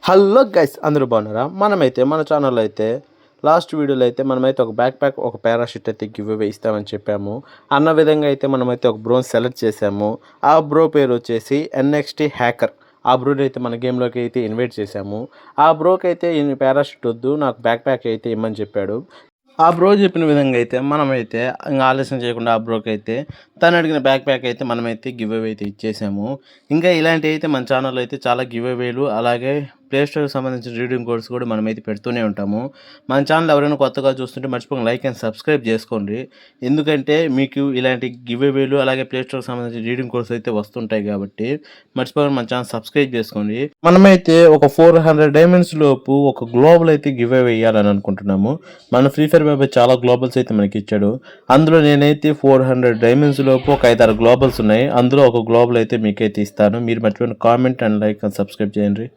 Hello guys, అందరూ బాగున్నారా? మనమైతే మన ఛానల్లో అయితే లాస్ట్ వీడియోలో అయితే మనమైతే ఒక బ్యాక్ ప్యాక్ ఒక పారాషూట్ అయితే గివ్ అవే ఇస్తామని చెప్పాము. అన్న విధంగా అయితే మనమైతే ఒక బ్రోని సెలెక్ట్ చేసాము. ఆ బ్రో పేరు వచ్చేసి ఎన్ఎక్స్టీ హ్యాకర్. ఆ బ్రోని అయితే మన గేమ్లోకి అయితే ఇన్వైట్ చేసాము. ఆ బ్రోకి అయితే పారాషూట్ వద్దు, నాకు బ్యాక్ ప్యాక్ అయితే ఇమ్మని చెప్పాడు. ఆ బ్రో చెప్పిన విధంగా అయితే మనమైతే ఇంకా ఆలస్యం చేయకుండా ఆ బ్రోకి అయితే తను అడిగిన బ్యాక్ ప్యాక్ అయితే మనమైతే గివ్ అవే అయితే ఇచ్చేసాము. ఇంకా ఇలాంటివి అయితే మన ఛానల్లో అయితే చాలా గివ్ అవేలు అలాగే ప్లే స్టోర్కి సంబంధించిన రీడింగ్ కోడ్స్ కూడా మనమైతే పెడుతూనే ఉంటాము. మన ఛానల్ ఎవరైనా కొత్తగా చూస్తుంటే మర్చిపోకుండా లైక్ అండ్ సబ్స్క్రైబ్ చేసుకోండి. ఎందుకంటే మీకు ఇలాంటి గివ్ అవేలు అలాగే ప్లే స్టోర్కి సంబంధించిన రీడింగ్ కోడ్స్ అయితే వస్తుంటాయి కాబట్టి మర్చిపోకుండా మన ఛానల్ సబ్స్క్రైబ్ చేసుకోండి. మనమైతే ఒక 400 డైమండ్స్ లోపు ఒక గ్లోబల్ అయితే గివ్ అవే ఇవ్వాలని అనుకుంటున్నాము. మన ఫ్రీ ఫైర్ బాబాయ్ చాలా గ్లోబల్స్ అయితే మనకి ఇచ్చాడు. అందులో నేనైతే 400 డైమండ్స్ లోపు ఒక 5-6 గ్లోబల్స్ ఉన్నాయి. అందులో ఒక గ్లోబల్ అయితే మీకైతే ఇస్తాను. మీరు మర్చిపోయిన comment and like and subscribe చేయండి.